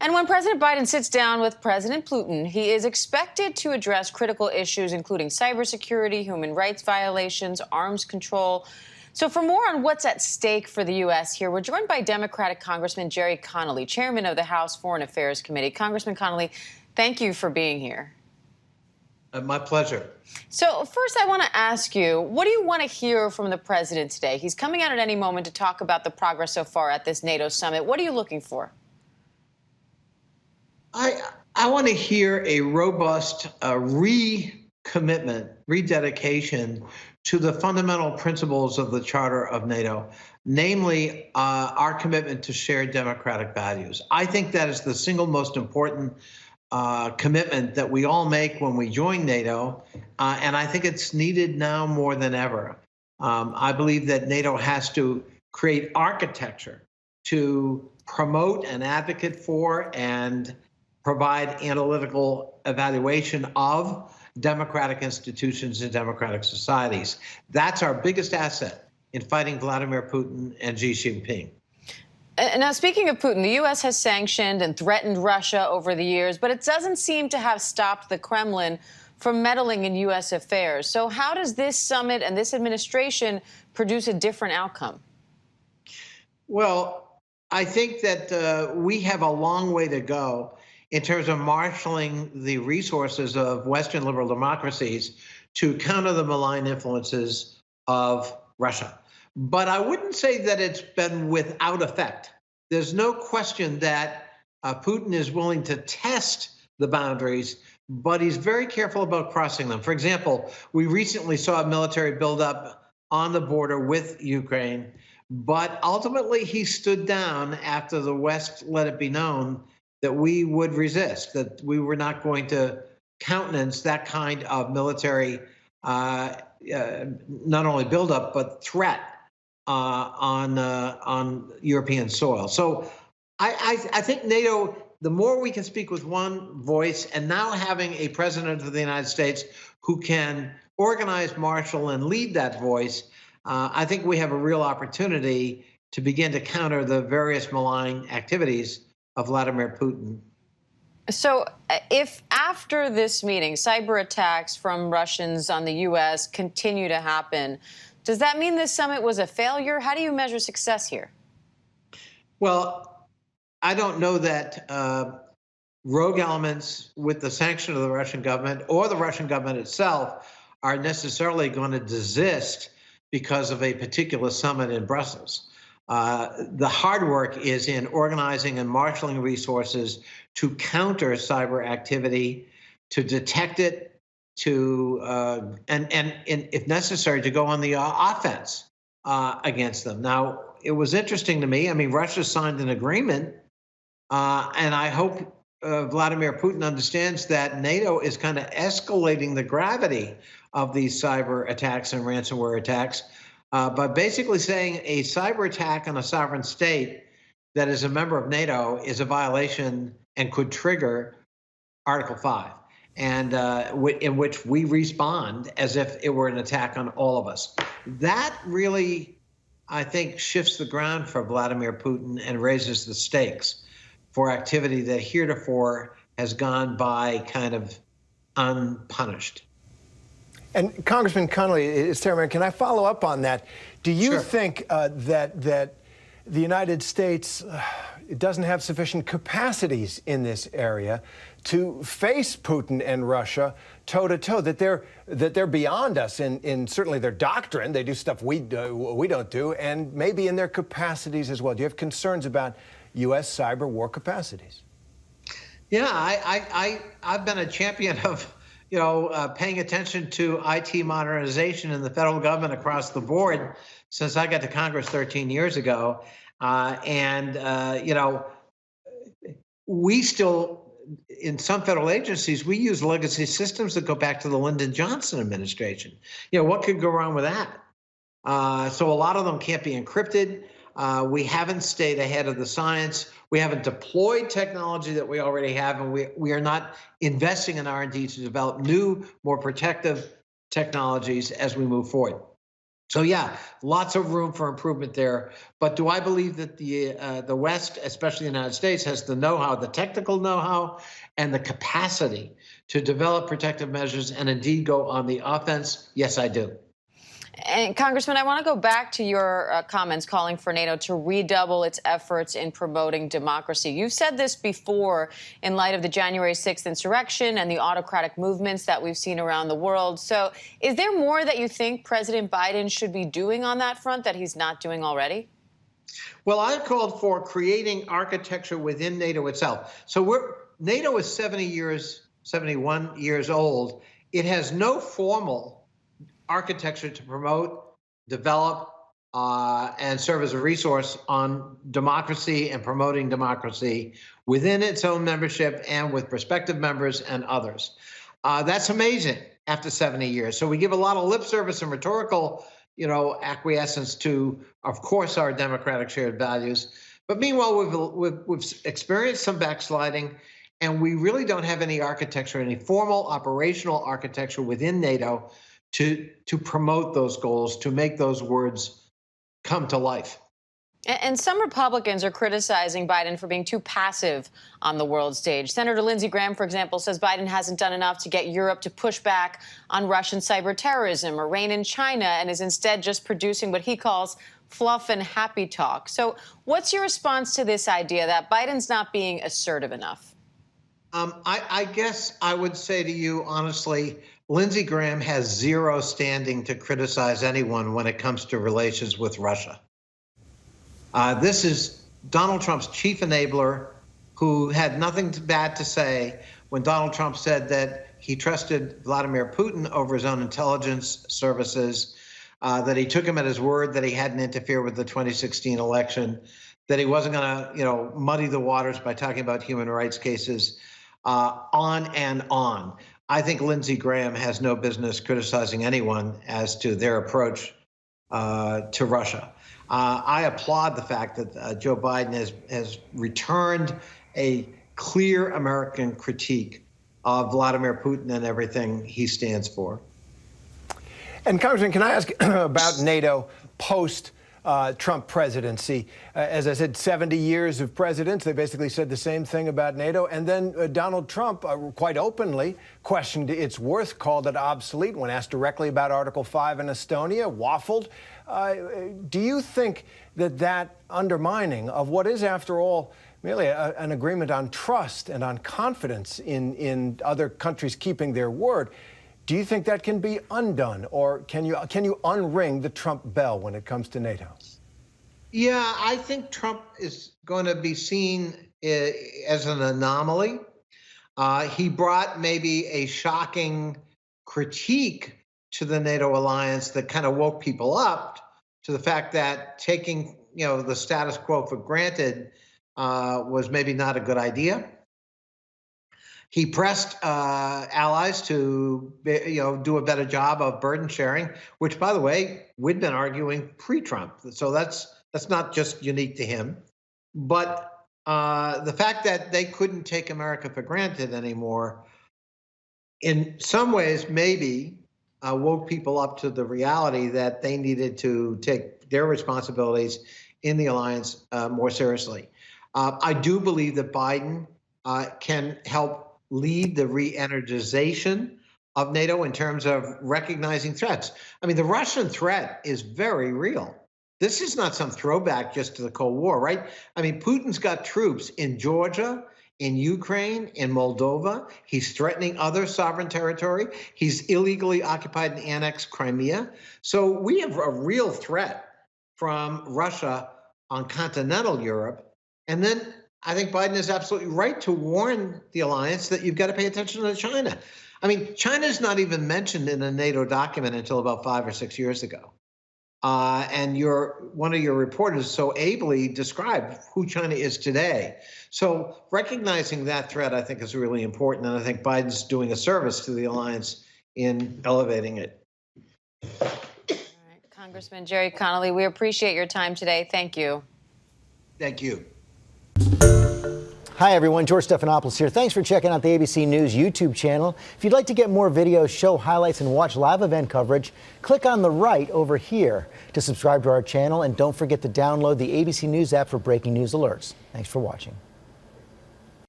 And when President Biden sits down with President Putin, he is expected to address critical issues, including cybersecurity, human rights violations, arms control. So for more on what's at stake for the U.S. here, we're joined by Democratic Congressman Gerry Connelly, chairman of the House Foreign Affairs Committee. Congressman Connelly, thank you for being here. My pleasure. So first, I want to ask you, what do you want to hear from the president today? He's coming out at any moment to talk about the progress so far at this NATO summit. What are you looking for? I want to hear a robust recommitment, rededication to the fundamental principles of the Charter of NATO, namely our commitment to shared democratic values. I think that is the single most important commitment that we all make when we join NATO, and I think it's needed now more than ever. I believe that NATO has to create architecture to promote and advocate for and provide analytical evaluation of democratic institutions and democratic societies. That's our biggest asset in fighting Vladimir Putin and Xi Jinping. Now, speaking of Putin, the U.S. has sanctioned and threatened Russia over the years, but it doesn't seem to have stopped the Kremlin from meddling in U.S. affairs. So how does this summit and this administration produce a different outcome? Well, I think that we have a long way to go in terms of marshaling the resources of Western liberal democracies to counter the malign influences of Russia. But I wouldn't say that it's been without effect. There's no question that Putin is willing to test the boundaries, but he's very careful about crossing them. For example, we recently saw a military buildup on the border with Ukraine, but ultimately he stood down after the West let it be known that we would resist, that we were not going to countenance that kind of military, not only buildup, but threat on European soil. So I think NATO, the more we can speak with one voice, and now having a president of the United States who can organize, marshal, and lead that voice, I think we have a real opportunity to begin to counter the various malign activities of Vladimir Putin. So if after this meeting, cyber attacks from Russians on the U.S. continue to happen, does that mean this summit was a failure? How do you measure success here? Well, I don't know that rogue elements with the sanction of the Russian government or the Russian government itself are necessarily going to desist because of a particular summit in Brussels. The hard work is in organizing and marshaling resources to counter cyber activity, to detect it, to and if necessary, to go on the offense against them. Now, it was interesting to me. I mean, Russia signed an agreement, and I hope Vladimir Putin understands that NATO is kind of escalating the gravity of these cyber attacks and ransomware attacks. By basically saying a cyber attack on a sovereign state that is a member of NATO is a violation and could trigger Article 5, and in which we respond as if it were an attack on all of us. That really, I think, shifts the ground for Vladimir Putin and raises the stakes for activity that heretofore has gone by kind of unpunished. And Congressman Connelly, can I follow up on that? Do you Sure. think that the United States doesn't have sufficient capacities in this area to face Putin and Russia toe to toe? That they're beyond us in certainly their doctrine. They do stuff we don't do, and maybe in their capacities as well. Do you have concerns about U.S. cyber war capacities? Yeah, I've been a champion of paying attention to IT modernization in the federal government across the board since I got to Congress 13 years ago. We still, in some federal agencies, we use legacy systems that go back to the Lyndon Johnson administration. What could go wrong with that? So a lot of them can't be encrypted. We haven't stayed ahead of the science. We haven't deployed technology that we already have, and we are not investing in R&D to develop new, more protective technologies as we move forward. So yeah, lots of room for improvement there. But do I believe that the West, especially the United States, has the know-how, the technical know-how, and the capacity to develop protective measures and indeed go on the offense? Yes, I do. And Congressman, I want to go back to your comments calling for NATO to redouble its efforts in promoting democracy. You've said this before in light of the January 6th insurrection and the autocratic movements that we've seen around the world. So is there more that you think President Biden should be doing on that front that he's not doing already? Well, I've called for creating architecture within NATO itself. So NATO is 71 years old. It has no formal architecture to promote, develop, and serve as a resource on democracy and promoting democracy within its own membership and with prospective members and others. That's amazing after 70 years. So we give a lot of lip service and rhetorical, acquiescence to, of course, our democratic shared values. But meanwhile, we've experienced some backsliding, and we really don't have any architecture, any formal operational architecture within NATO to promote those goals, to make those words come to life. And some Republicans are criticizing Biden for being too passive on the world stage. Senator Lindsey Graham, for example, says Biden hasn't done enough to get Europe to push back on Russian cyber terrorism or rein in China, and is instead just producing what he calls fluff and happy talk. So what's your response to this idea that Biden's not being assertive enough? I guess I would say to you, honestly, Lindsey Graham has zero standing to criticize anyone when it comes to relations with Russia. This is Donald Trump's chief enabler, who had nothing bad to say when Donald Trump said that he trusted Vladimir Putin over his own intelligence services, that he took him at his word that he hadn't interfered with the 2016 election, that he wasn't going to, muddy the waters by talking about human rights cases, on and on. I think Lindsey Graham has no business criticizing anyone as to their approach to Russia. I applaud the fact that Joe Biden has returned a clear American critique of Vladimir Putin and everything he stands for. And Congressman, can I ask about NATO post Trump presidency? As I said, 70 years of presidents. They basically said the same thing about NATO. And then Donald Trump quite openly questioned its worth, called it obsolete when asked directly about Article 5 in Estonia, waffled. Do you think that undermining of what is, after all, merely an agreement on trust and on confidence in other countries keeping their word, do you think that can be undone, or can you unring the Trump bell when it comes to NATO? Yeah, I think Trump is going to be seen as an anomaly. He brought maybe a shocking critique to the NATO alliance that kind of woke people up to the fact that taking the status quo for granted was maybe not a good idea. He pressed allies to do a better job of burden sharing, which, by the way, we'd been arguing pre-Trump. So that's not just unique to him. But the fact that they couldn't take America for granted anymore, in some ways, maybe woke people up to the reality that they needed to take their responsibilities in the alliance more seriously. I do believe that Biden can help lead the re-energization of NATO in terms of recognizing threats. I mean, the Russian threat is very real. This is not some throwback just to the Cold War, right? I mean, Putin's got troops in Georgia, in Ukraine, in Moldova. He's threatening other sovereign territory. He's illegally occupied and annexed Crimea. So we have a real threat from Russia on continental Europe. And then I think Biden is absolutely right to warn the alliance that you've got to pay attention to China. I mean, China's not even mentioned in a NATO document until about 5 or 6 years ago. And one of your reporters so ably described who China is today. So recognizing that threat, I think, is really important. And I think Biden's doing a service to the alliance in elevating it. All right, Congressman Gerry Connelly, we appreciate your time today. Thank you. Thank you. Hi, everyone. George Stephanopoulos here. Thanks for checking out the ABC News YouTube channel. If you'd like to get more videos, show highlights, and watch live event coverage, click on the right over here to subscribe to our channel. And don't forget to download the ABC News app for breaking news alerts. Thanks for watching.